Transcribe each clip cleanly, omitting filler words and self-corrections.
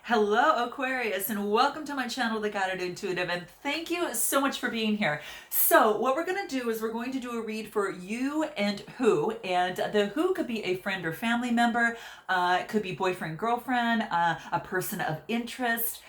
Hello, Aquarius, and welcome to my channel, The Guided Intuitive, and thank you so much for being here. So what we're going to do is we're going to do a read for you and the who could be a friend or family member, it could be boyfriend, girlfriend, a person of interest,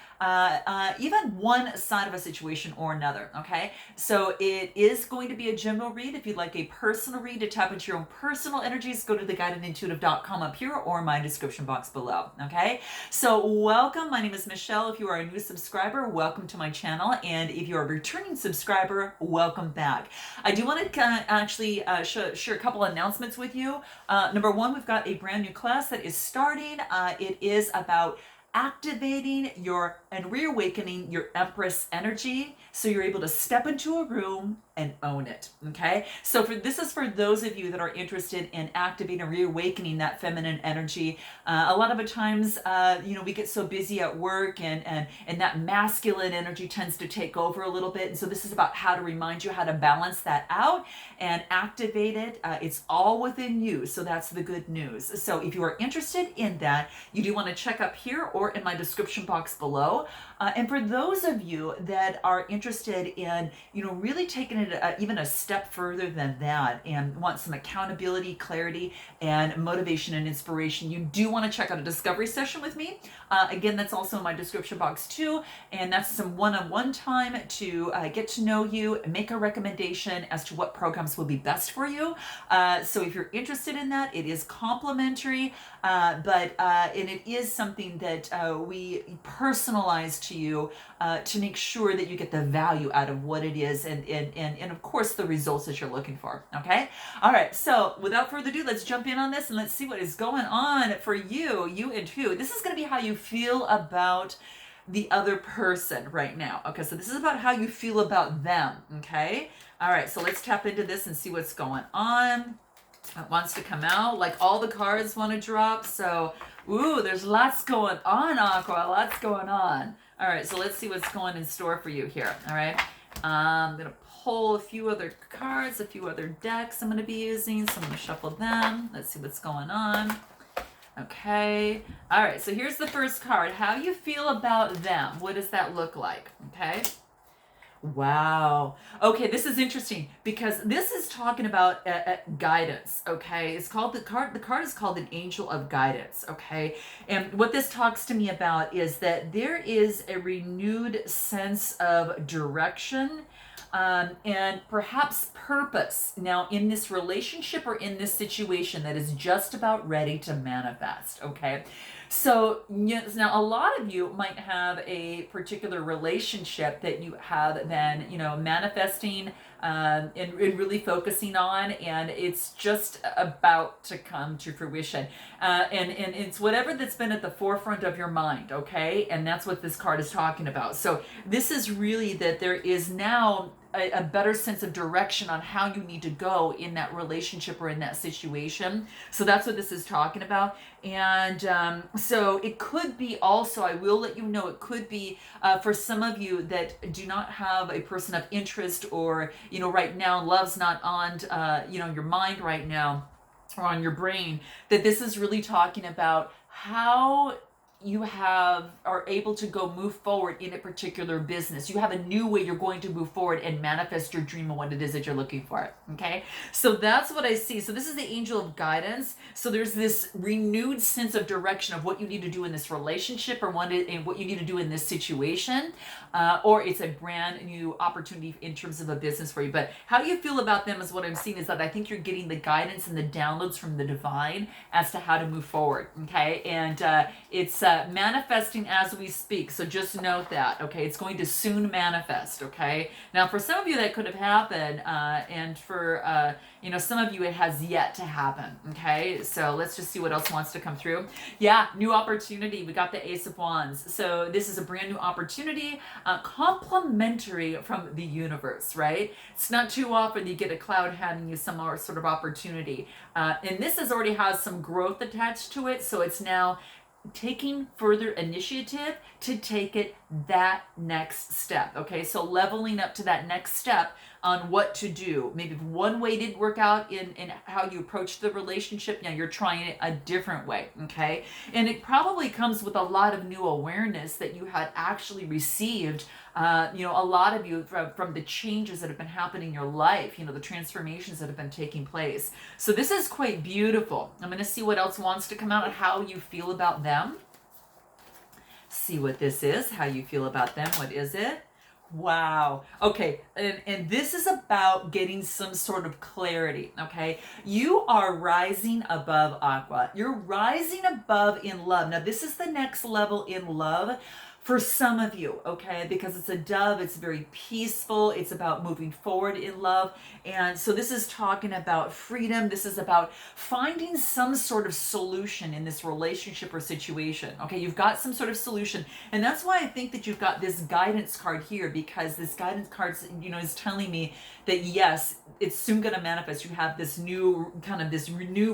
even one side of a situation or another, okay? So it is going to be a general read. If you'd like a personal read to tap into your own personal energies, go to theguidedintuitive.com up here or my description box below, okay? So welcome, my name is Michelle. If you are a new subscriber, welcome to my channel. And if you're a returning subscriber, welcome back. I do want to actually share a couple announcements with you. Number one, we've got a brand new class that is starting. It is about activating your and reawakening your Empress energy so you're able to step into a room and own it. Okay, so this is for those of you that are interested in activating and reawakening that feminine energy. A lot of the times, we get so busy at work, and that masculine energy tends to take over a little bit. And so this is about how to remind you how to balance that out and activate it. It's all within you, so that's the good news. So if you are interested in that, you do want to check up here or in my description box below. And for those of you that are interested in, really taking it even a step further than that and want some accountability, clarity, and motivation and inspiration, you do want to check out a discovery session with me. Again, that's also in my description box too. And that's some one-on-one time to get to know you and make a recommendation as to what programs will be best for you. So if you're interested in that, it is complimentary, and it is something that we personalize to you to make sure that you get the value out of what it is and of course the results that you're looking for. Okay, all right, so without further ado, let's jump in on this and let's see what is going on for you and who. This is going to be how you feel about the other person right now. Okay, so this is about how you feel about them. Okay, all right, so let's tap into this and see what's going on. It wants to come out, like all the cards want to drop. So ooh, there's lots going on, Aqua, lots going on. All right, so let's see what's going in store for you here. All right, I'm gonna pull a few other cards, a few other decks I'm gonna be using, so I'm gonna shuffle them. Let's see what's going on. Okay, all right, so here's the first card. How you feel about them? What does that look like? Okay. Wow. Okay, this is interesting because this is talking about guidance. Okay, it's called the card is called an angel of guidance. Okay, and what this talks to me about is that there is a renewed sense of direction, and perhaps purpose now in this relationship or in this situation that is just about ready to manifest. Okay, so yes, now a lot of you might have a particular relationship that you have been, manifesting and really focusing on, and it's just about to come to fruition. And it's whatever that's been at the forefront of your mind, okay? And that's what this card is talking about. So this is really that there is now a better sense of direction on how you need to go in that relationship or in that situation. So that's what this is talking about. And so it could be also, I will let you know, it could be for some of you that do not have a person of interest, or, right now love's not on, your mind right now or on your brain, that this is really talking about how you are able to go move forward in a particular business. You have a new way you're going to move forward and manifest your dream and what it is that you're looking for. Okay, so that's what I see. So this is the angel of guidance. So there's this renewed sense of direction of what you need to do in this relationship, or what you need to do in this situation, or it's a brand new opportunity in terms of a business for you. But how you feel about them is what I'm seeing, is that I think you're getting the guidance and the downloads from the divine as to how to move forward. Okay, and it's manifesting as we speak, so just note that. Okay, it's going to soon manifest. Okay, now for some of you that could have happened, and for some of you it has yet to happen. Okay, so let's just see what else wants to come through. Yeah, new opportunity. We got the Ace of Wands, so this is a brand new opportunity, complimentary from the universe, right? It's not too often you get a cloud handing you some sort of opportunity, and this already has some growth attached to it, so it's now taking further initiative to take it that next step. Okay, so leveling up to that next step on what to do. Maybe if one way didn't work out in how you approach the relationship, now you're trying it a different way, okay? And it probably comes with a lot of new awareness that you had actually received, a lot of you from the changes that have been happening in your life, the transformations that have been taking place. So this is quite beautiful. I'm going to see what else wants to come out and how you feel about them. See what this is, how you feel about them. What is it? Wow. Okay. And this is about getting some sort of clarity. Okay. You are rising above, Aqua. You're rising above in love. Now, this is the next level in love for some of you, okay? Because it's a dove, it's very peaceful, it's about moving forward in love. And so this is talking about freedom. This is about finding some sort of solution in this relationship or situation, okay? You've got some sort of solution. And that's why I think that you've got this guidance card here, because this guidance card, is telling me that yes, it's soon going to manifest. You have this new,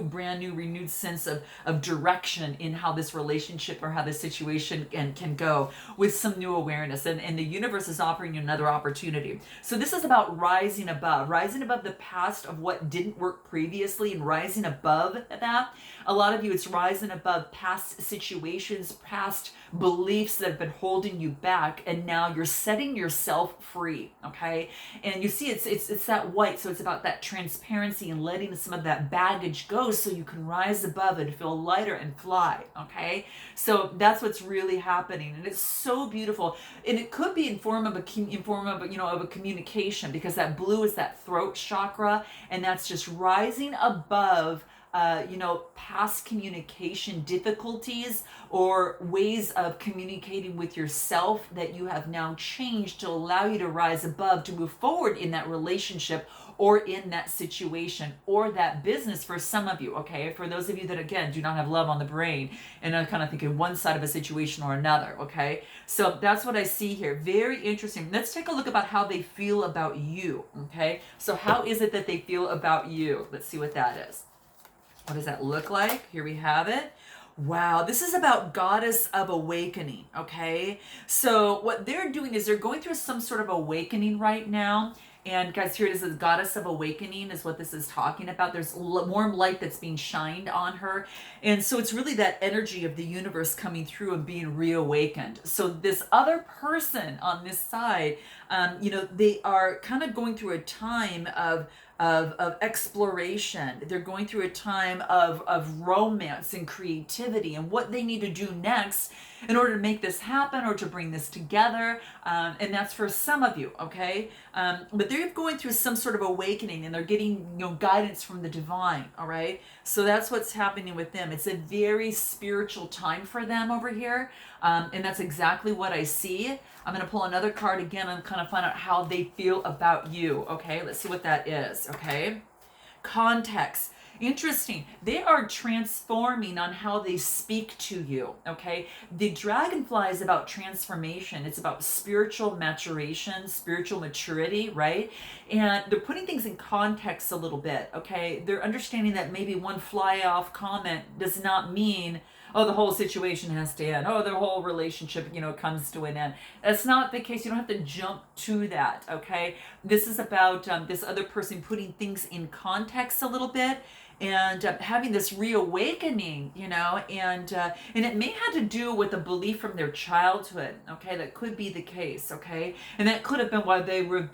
brand new, renewed sense of direction in how this relationship or how this situation can go, with some new awareness, and the universe is offering you another opportunity. So this is about rising above the past of what didn't work previously, and rising above that. A lot of you, it's rising above past situations, past beliefs that have been holding you back, and now you're setting yourself free, okay? And you see, it's that white, so it's about that transparency and letting some of that baggage go, so you can rise above and feel lighter and fly, okay? So that's what's really happening, and it's so beautiful. And it could be in form of a communication, because that blue is that throat chakra, and that's just rising above past communication difficulties or ways of communicating with yourself that you have now changed to allow you to rise above, to move forward in that relationship or in that situation or that business for some of you, okay? For those of you that, again, do not have love on the brain and are kind of thinking one side of a situation or another, okay? So that's what I see here. Very interesting. Let's take a look about how they feel about you, okay? So how is it that they feel about you? Let's see what that is. What does that look like? Here we have it. Wow, this is about goddess of awakening, okay? So what they're doing is they're going through some sort of awakening right now. And guys, here it is, the goddess of awakening is what this is talking about. There's warm light that's being shined on her. And so it's really that energy of the universe coming through and being reawakened. So this other person on this side, they are kind of going through a time of exploration. They're going through a time of romance and creativity and what they need to do next in order to make this happen or to bring this together. And that's for some of you, okay? But they're going through some sort of awakening, and they're getting guidance from the divine, all right? So that's what's happening with them. It's a very spiritual time for them over here. And that's exactly what I see. I'm going to pull another card again and kind of find out how they feel about you. Okay, let's see what that is. Okay, context. Interesting. They are transforming on how they speak to you. Okay, the dragonfly is about transformation. It's about spiritual maturation, spiritual maturity, right? And they're putting things in context a little bit. Okay, they're understanding that maybe one fly off comment does not mean, oh, the whole situation has to end. Oh, the whole relationship, comes to an end. That's not the case. You don't have to jump to that, okay? This is about this other person putting things in context a little bit, and having this reawakening, and it may have to do with a belief from their childhood, okay? That could be the case, okay? And that could have been why they were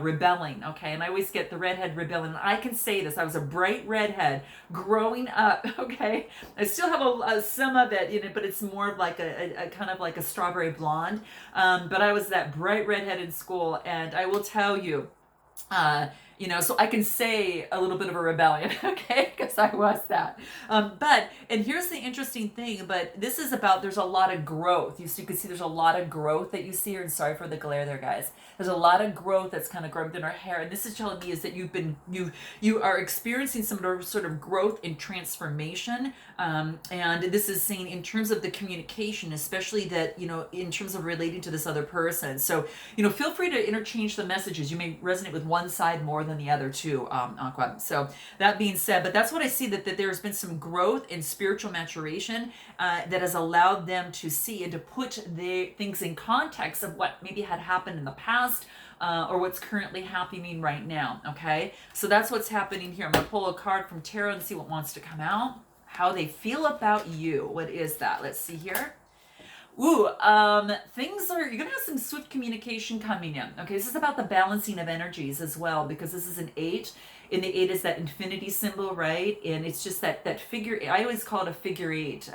rebelling, okay? And I always get the redhead rebelling. And I can say this, I was a bright redhead growing up, okay? I still have some of it in it, but it's more of like a kind of like a strawberry blonde. But I was that bright redhead in school, and I will tell you, so I can say a little bit of a rebellion, okay, because I was that. And here's the interesting thing, but this is about, there's a lot of growth. You can see there's a lot of growth that you see here, and sorry for the glare there, guys. There's a lot of growth that's kind of grown in our hair, and this is telling me is that you are experiencing some sort of growth and transformation, and this is saying in terms of the communication, especially that, in terms of relating to this other person. So, feel free to interchange the messages. You may resonate with one side more than the other too, Aqua. So that being said, but that's what I see, that there's been some growth in spiritual maturation that has allowed them to see and to put the things in context of what maybe had happened in the past, or what's currently happening right now. Okay, so that's what's happening here. I'm gonna pull a card from tarot and see what wants to come out. How they feel about you. What is that? Let's see here. Ooh, things are, you're gonna have some swift communication coming in. Okay, this is about the balancing of energies as well, because this is an 8, and the 8 is that infinity symbol, right? And it's just that figure. I always call it a figure 8.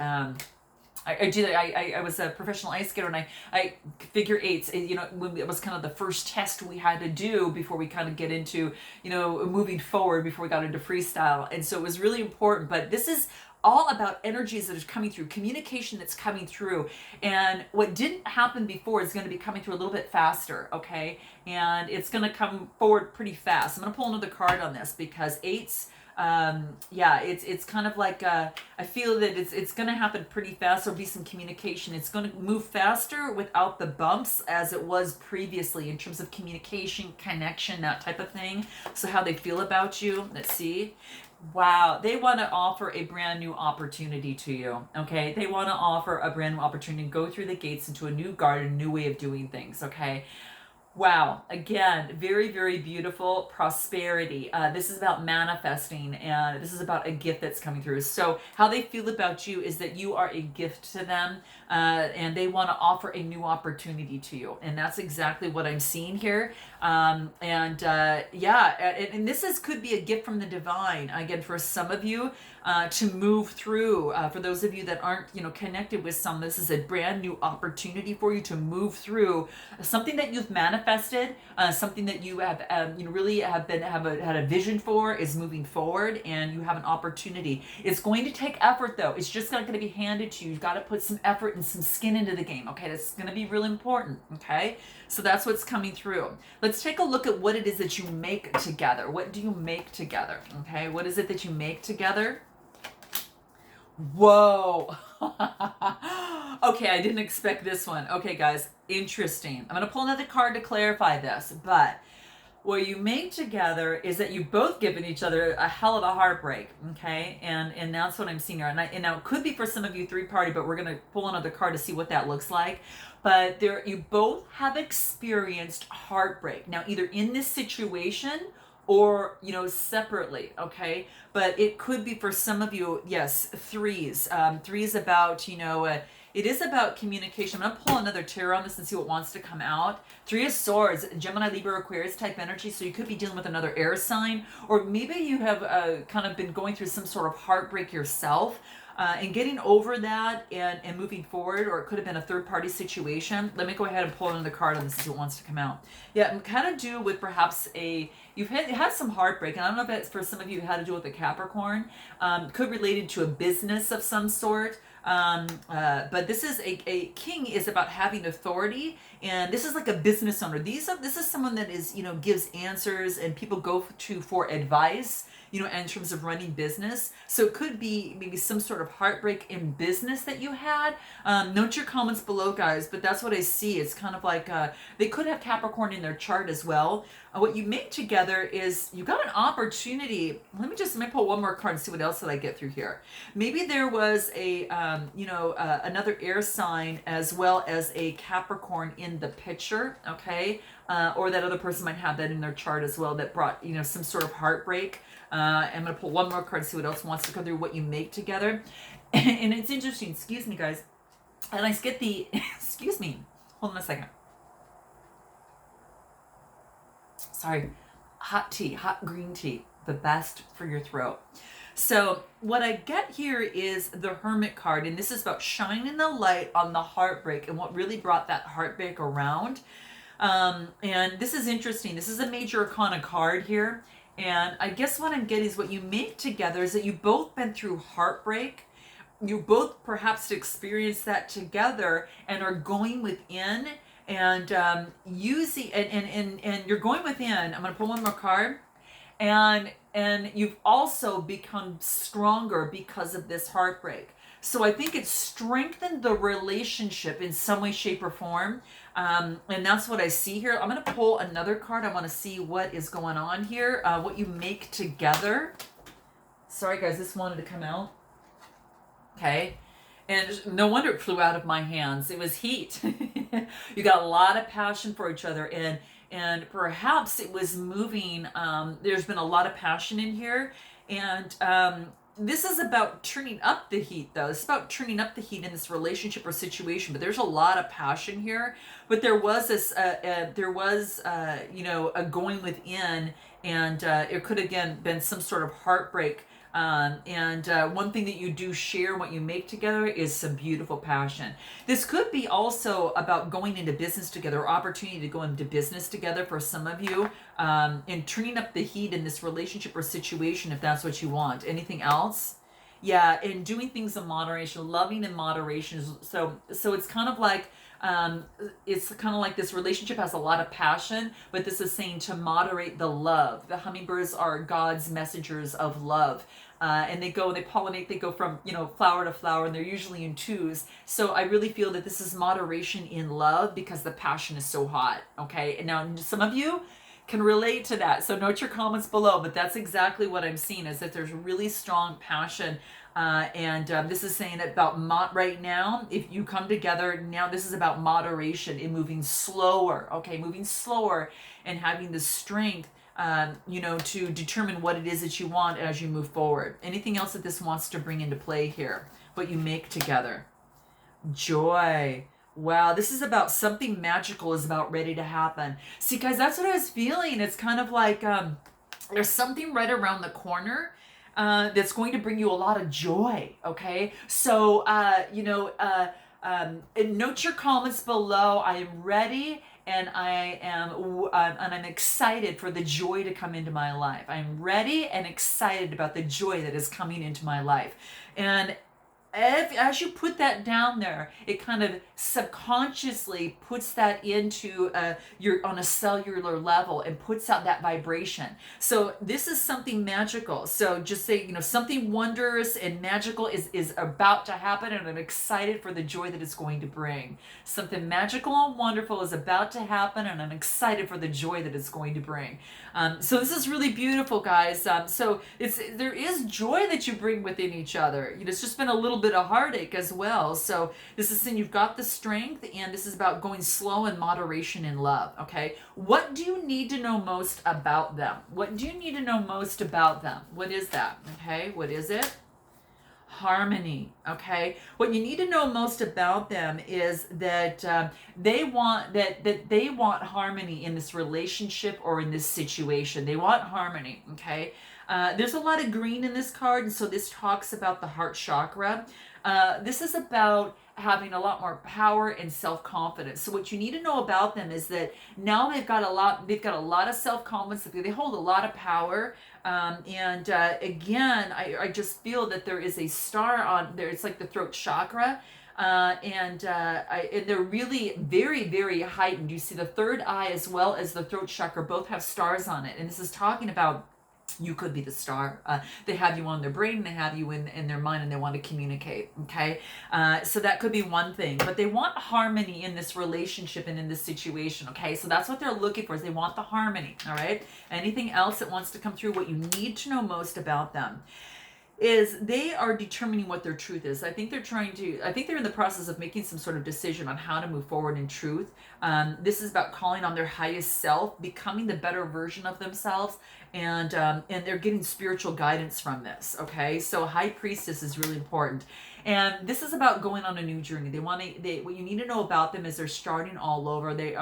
I was a professional ice skater, and I figure 8s, you know, when it was kind of the first test we had to do before we kind of get into, you know, moving forward, before we got into freestyle. And so it was really important. But this is all about energies that are coming through, communication that's coming through. And what didn't happen before is going to be coming through a little bit faster, okay? And it's going to come forward pretty fast. I'm going to pull another card on this, because 8s, yeah, it's kind of like, I feel that it's going to happen pretty fast. There'll be some communication. It's going to move faster without the bumps as it was previously in terms of communication, connection, that type of thing. So how they feel about you, let's see. Wow, they want to offer a brand new opportunity to you, okay? They want to offer a brand new opportunity, go through the gates into a new garden, a new way of doing things, okay? Wow, again, very, very beautiful prosperity. This is about manifesting, and this is about a gift that's coming through. So how they feel about you is that you are a gift to them, and they want to offer a new opportunity to you. And that's exactly what I'm seeing here. Yeah, and this could be a gift from the divine, again, for some of you, to move through. For those of you that aren't, you know, connected with some, this is a brand new opportunity for you to move through something that you've manifested, something that you have, you know, really had a vision for, is moving forward, and you have an opportunity. It's going to take effort, though. It's just not going to be handed to you. You've got to put some effort and some skin into the game. Okay, that's going to be really important. Okay, so that's what's coming through. Let's take a look at what it is that you make together. What do you make together? Okay, what is it that you make together? Whoa. Okay, I didn't expect this one. Okay, guys, interesting. I'm going to pull another card to clarify this, but what you make together is that you've both given each other a hell of a heartbreak, okay? And that's what I'm seeing here. And now it could be for some of you 3-party, but we're going to pull another card to see what that looks like. But you both have experienced heartbreak. Now, either in this situation or, you know, separately, okay? But it could be for some of you, yes, 3s. 3 is about, you know, it is about communication. I'm going to pull another tarot on this and see what wants to come out. 3 of Swords, Gemini, Libra, Aquarius type energy. So you could be dealing with another air sign, or maybe you have kind of been going through some sort of heartbreak yourself. And getting over that and moving forward, or it could have been a 3rd-party situation. Let me go ahead and pull another card on this and see what wants to come out. Yeah, kind of do with perhaps you've had some heartbreak, and I don't know if it's for some of you had to do with a Capricorn. Could related to a business of some sort. But this is a king is about having authority, and this is like a business owner. This is someone that is, you know, gives answers and people go to for advice, you know, in terms of running business. So it could be maybe some sort of heartbreak in business that you had. Note your comments below, guys, but that's what I see. It's kind of like they could have Capricorn in their chart as well. What you make together is you got an opportunity. Let me pull one more card and see what else that I get through here. Maybe there was a another air sign as well as a Capricorn in the picture, okay? Or that other person might have that in their chart as well, that brought, you know, some sort of heartbreak. I'm going to pull one more card to see what else wants to come through, what you make together. And it's interesting, excuse me, guys. And I get the, excuse me, hold on a second. Sorry, hot tea, hot green tea, the best for your throat. So what I get here is the Hermit card, and this is about shining the light on the heartbreak and what really brought that heartbreak around. And this is interesting. This is a major arcana card here. And I guess what I'm getting is what you make together is that you've both been through heartbreak. You both perhaps experienced that together and are going within and using, and you're going within. I'm going to pull one more card. And you've also become stronger because of this heartbreak. So I think it strengthened the relationship in some way, shape, or form. And that's what I see here. I'm going to pull another card. I want to see what is going on here, what you make together. Sorry, guys, this wanted to come out. Okay. And no wonder it flew out of my hands. It was heat. You got a lot of passion for each other. And perhaps it was moving. There's been a lot of passion in here. And this is about turning up the heat, though. It's about turning up the heat in this relationship or situation. But there's a lot of passion here. But there was this, you know, a going within, and it could again been some sort of heartbreak. One thing that you do share, what you make together, is some beautiful passion. This could be also about going into business together, or opportunity to go into business together for some of you, and turning up the heat in this relationship or situation, if that's what you want. Anything else? Yeah, and doing things in moderation, loving in moderation. So it's kind of like, this relationship has a lot of passion, but this is saying to moderate the love. The hummingbirds are God's messengers of love. And they pollinate, they go from, you know, flower to flower, and they're usually in twos. So I really feel that this is moderation in love because the passion is so hot. Okay. And now some of you can relate to that. So note your comments below, but that's exactly what I'm seeing, is that there's really strong passion. This is saying about right now, if you come together now, this is about moderation in moving slower. Okay. Moving slower and having the strength, you know, to determine what it is that you want as you move forward. Anything else that this wants to bring into play here? What you make together. Joy. Wow, this is about something magical is about ready to happen. See, guys, that's what I was feeling. It's kind of like there's something right around the corner that's going to bring you a lot of joy. Okay, so you know, note your comments below. I am ready. And I'm excited for the joy to come into my life. I'm ready and excited about the joy that is coming into my life. And as you put that down there, it kind of subconsciously puts that into your on a cellular level and puts out that vibration. So this is something magical. So just say, you know, something wondrous and magical is about to happen, and I'm excited for the joy that it's going to bring. Something magical and wonderful is about to happen, and I'm excited for the joy that it's going to bring. So this is really beautiful, guys. So there is joy that you bring within each other. You know, it's just been a little bit of heartache as well. So this is saying you've got the strength, and this is about going slow and moderation in love. Okay. What do you need to know most about them? What do you need to know most about them? What is that? Okay. What is it? Harmony. Okay. What you need to know most about them is that they want harmony in this relationship or in this situation. They want harmony. Okay. There's a lot of green in this card, and so this talks about the heart chakra. This is about having a lot more power and self-confidence. So what you need to know about them is that now they've got a lot of self-confidence. They hold a lot of power. Again, I just feel that there is a star on there. It's like the throat chakra. And they're really very, very heightened. You see the third eye as well as the throat chakra both have stars on it. And this is talking about you could be the star. They have you on their brain, they have you in their mind, and they want to communicate. Okay. So that could be one thing, but they want harmony in this relationship and in this situation. Okay. So that's what they're looking for, is they want the harmony. All right. Anything else that wants to come through? What you need to know most about them is they are determining what their truth is. I think they're in the process of making some sort of decision on how to move forward in truth. This is about calling on their highest self, becoming the better version of themselves, and they're getting spiritual guidance from this. Okay, so High Priestess is really important. And this is about going on a new journey. What you need to know about them is they're starting all over. They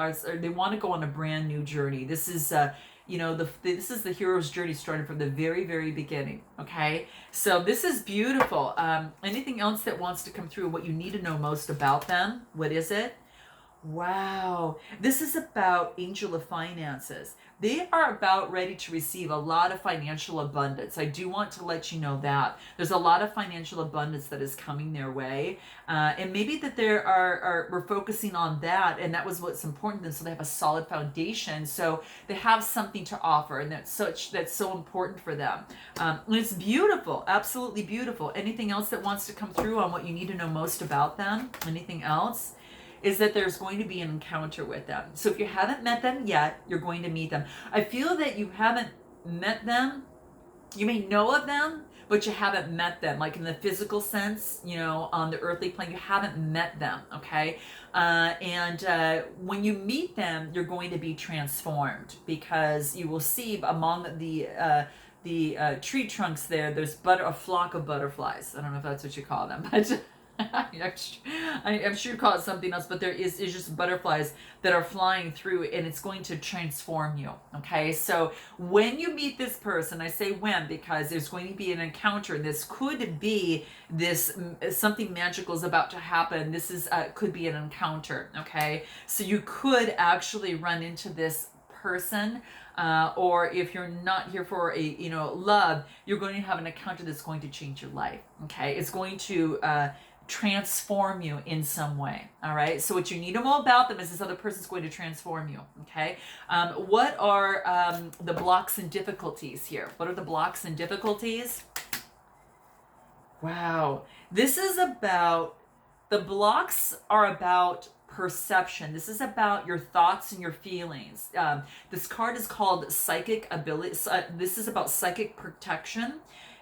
want to go on a brand new journey. This is this is the hero's journey, starting from the very, very beginning. Okay, so this is beautiful. Anything else that wants to come through? What you need to know most about them? What is it? Wow. This is about Angel of Finances. They are about ready to receive a lot of financial abundance. I do want to let you know that. There's a lot of financial abundance that is coming their way. And maybe that we're focusing on that, and that was what's important to them, so they have a solid foundation. So they have something to offer, and that's so important for them. And it's beautiful, absolutely beautiful. Anything else that wants to come through on what you need to know most about them? Anything else? Is that there's going to be an encounter with them. So if you haven't met them yet, you're going to meet them. I feel that you haven't met them. You may know of them, but you haven't met them, like in the physical sense, on the earthly plane. You haven't met them, okay? And when you meet them, you're going to be transformed, because you will see among the tree trunks there's a flock of butterflies. I don't know if that's what you call them, but I'm sure you call it something else, but there is just butterflies that are flying through, and it's going to transform you. Okay, so when you meet this person, I say when because there's going to be an encounter. This could be something magical is about to happen. This is could be an encounter. Okay, so you could actually run into this person, or if you're not here for a love, you're going to have an encounter that's going to change your life. Okay, it's going to transform you in some way. All right, so what you need to know about them is this other person's going to transform you. Okay, what are the blocks and difficulties here? What are the blocks and difficulties? Wow, the blocks are about perception. This is about your thoughts and your feelings. This card is called psychic ability. This is about psychic protection.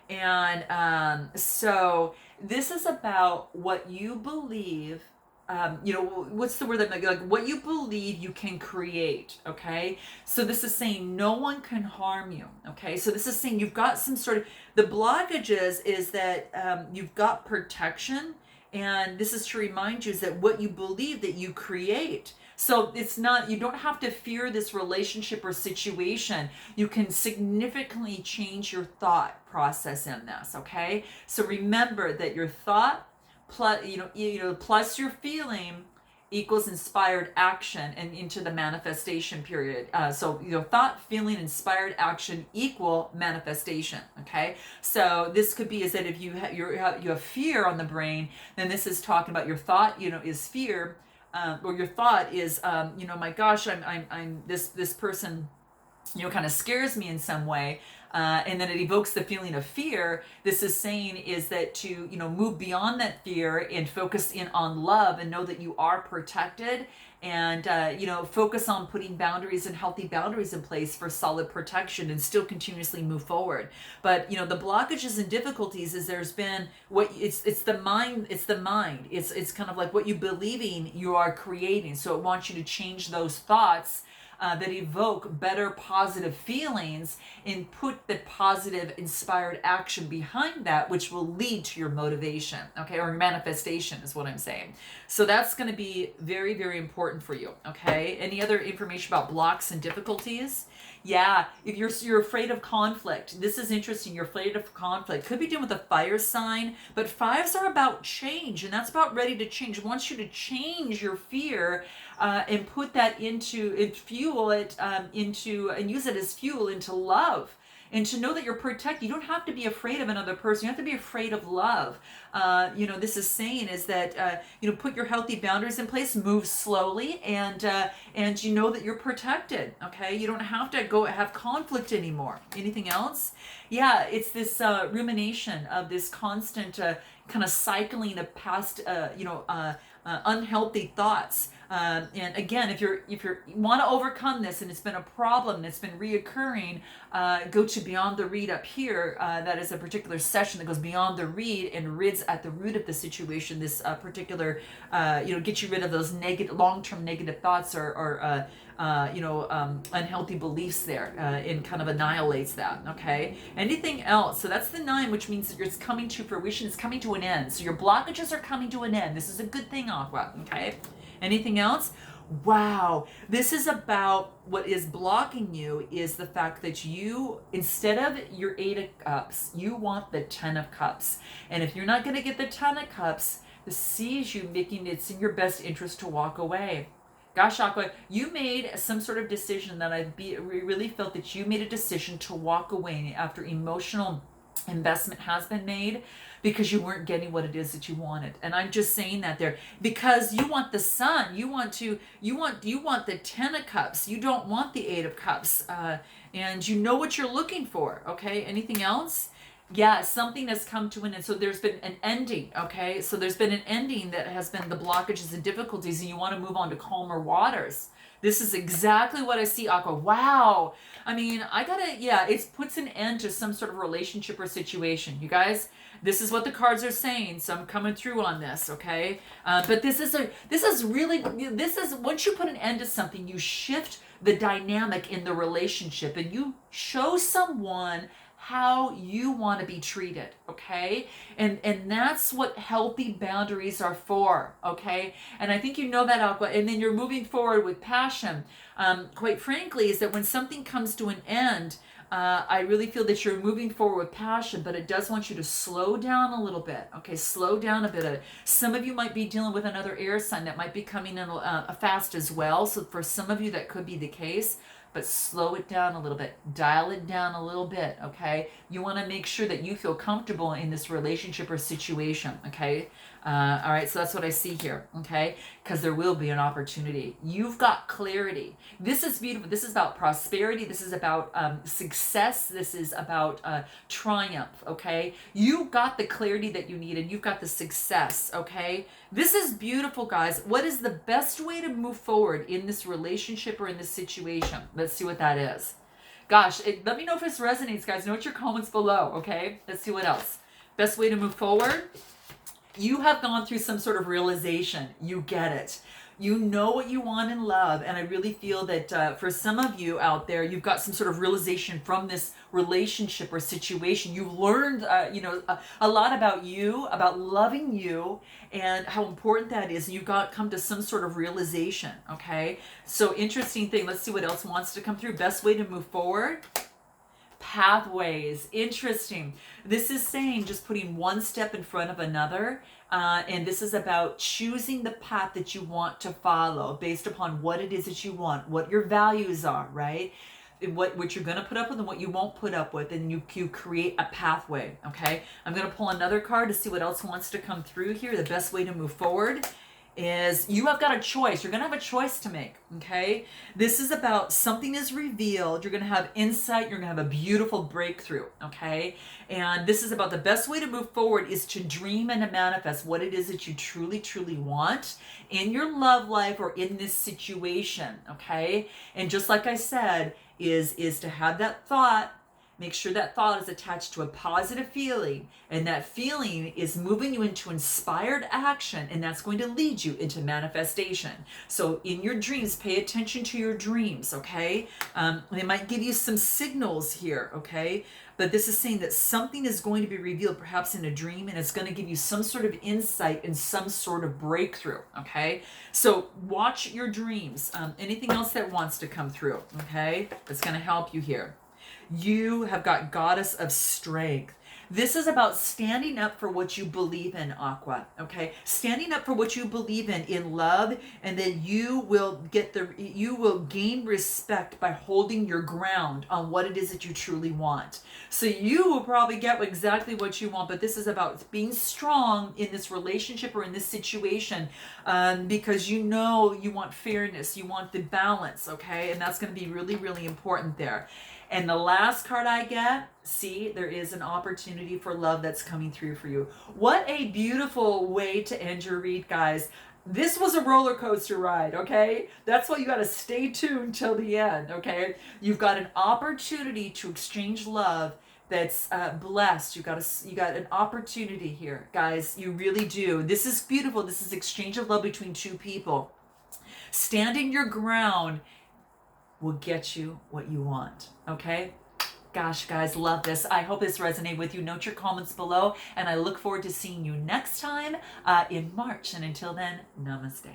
And so this is about what you believe. What's the word that like what you believe you can create. Okay, so this is saying no one can harm you. Okay, so this is saying you've got some sort of the blockages is that you've got protection, and this is to remind you is that what you believe that you create. So it's not, you don't have to fear this relationship or situation. You can significantly change your thought process in this, okay? So remember that your thought plus, plus your feeling equals inspired action and into the manifestation period. So thought, feeling, inspired action equal manifestation. Okay, so this could be is that if you have fear on the brain, then this is talking about your thought. Is fear, or your thought is my gosh, I'm this person kind of scares me in some way, and then it evokes the feeling of fear. This is saying is that to move beyond that fear and focus in on love and know that you are protected, and focus on putting boundaries and healthy boundaries in place for solid protection and still continuously move forward. But the blockages and difficulties is there's been it's the mind. It's kind of like what you believing you are creating, so it wants you to change those thoughts that evoke better positive feelings and put the positive inspired action behind that, which will lead to your motivation, okay, or manifestation is what I'm saying. So that's going to be very, very important for you. Okay, any other information about blocks and difficulties? Yeah, if you're afraid of conflict, this is interesting. You're afraid of conflict. Could be dealing with a fire sign, but fives are about change, and that's about ready to change. It wants you to change your fear and put that fuel it into, and use it as fuel into love. And to know that you're protected. You don't have to be afraid of another person. You have to be afraid of love. This is saying is that, put your healthy boundaries in place, move slowly, and you know that you're protected. Okay. You don't have to go have conflict anymore. Anything else? Yeah. It's this rumination of this constant kind of cycling of past, unhealthy thoughts. And again, if you want to overcome this and it's been a problem and it's been reoccurring, go to Beyond the Read up here. That is a particular session that goes beyond the read and rids at the root of the situation. This particular, get you rid of those long-term negative thoughts or unhealthy beliefs there, and kind of annihilates that. Okay. Anything else? So that's the 9, which means that it's coming to fruition. It's coming to an end. So your blockages are coming to an end. This is a good thing, Aqua. Okay. Anything else? Wow. This is about what is blocking you is the fact that you, instead of your 8 of Cups, you want the 10 of Cups. And if you're not going to get the 10 of Cups, this sees you making it's in your best interest to walk away. Gosh, Aqua, you made some sort of decision that really felt that you made a decision to walk away after emotional investment has been made because you weren't getting what it is that you wanted. And I'm just saying that there because you want the sun, you want the 10 of cups, you don't want the 8 of cups, and you know what you're looking for. Okay, anything else? Yeah, something has come to an end. So there's been an ending, okay? So there's been an ending that has been the blockages and difficulties, and you want to move on to calmer waters. This is exactly what I see, Aqua. Wow. I mean, it puts an end to some sort of relationship or situation. You guys, this is what the cards are saying, so I'm coming through on this, okay? But this is once you put an end to something, you shift the dynamic in the relationship, and you show someone how you want to be treated, okay? And that's what healthy boundaries are for, okay? And I think you know that, Aqua. And then you're moving forward with passion. Quite frankly, is that when something comes to an end, I really feel that you're moving forward with passion, but it does want you to slow down a little bit, okay? Slow down a bit. Some of you might be dealing with another air sign that might be coming in fast as well. So for some of you, that could be the case. But slow it down a little bit, dial it down a little bit, okay? You want to make sure that you feel comfortable in this relationship or situation, okay? All right, so that's what I see here, okay? Because there will be an opportunity. You've got clarity. This is beautiful. This is about prosperity. This is about success. This is about triumph, okay? You've got the clarity that you need, and you've got the success, okay? This is beautiful, guys. What is the best way to move forward in this relationship or in this situation? Let's see what that is. Gosh, let me know if this resonates, guys. Note your comments below, okay? Let's see what else. Best way to move forward. You have gone through some sort of realization. You get it. You know what you want in love. And I really feel that for some of you out there, you've got some sort of realization from this relationship or situation. You've learned, a lot about you, about loving you, and how important that is. You've come to some sort of realization, okay? So interesting thing. Let's see what else wants to come through. Best way to move forward. Pathways. Interesting. This is saying just putting one step in front of another. And this is about choosing the path that you want to follow based upon what it is that you want, what your values are, right? What you're going to put up with and what you won't put up with, and you create a pathway, okay? I'm going to pull another card to see what else wants to come through here. The best way to move forward is you have got a choice. You're going to have a choice to make, okay? This is about something is revealed. You're going to have insight. You're going to have a beautiful breakthrough, okay? And this is about the best way to move forward is to dream and to manifest what it is that you truly, truly want in your love life or in this situation, okay? And just like I said, is to have that thought. Make sure that thought is attached to a positive feeling, and that feeling is moving you into inspired action, and that's going to lead you into manifestation. So in your dreams, pay attention to your dreams, okay? They might give you some signals here, okay? But this is saying that something is going to be revealed perhaps in a dream, and it's going to give you some sort of insight and some sort of breakthrough, okay? So watch your dreams. Anything else that wants to come through, okay? That's going to help you here. You have got Goddess of Strength. This is about standing up for what you believe in, Aqua, okay? Standing up for what you believe in love, and then you will gain respect by holding your ground on what it is that you truly want. So you will probably get exactly what you want, but this is about being strong in this relationship or in this situation, because you know you want fairness, you want the balance, okay? And that's going to be really, really important there. And the last card I get, see, there is an opportunity for love that's coming through for you. What a beautiful way to end your read, guys. This was a roller coaster ride, okay? That's why you got to stay tuned till the end, okay? You've got an opportunity to exchange love that's blessed. You got an opportunity here, guys. You really do. This is beautiful. This is exchange of love between two people. Standing your ground will get you what you want, okay? Gosh, guys, love this. I hope this resonated with you. Note your comments below, and I look forward to seeing you next time in March. And until then, namaste.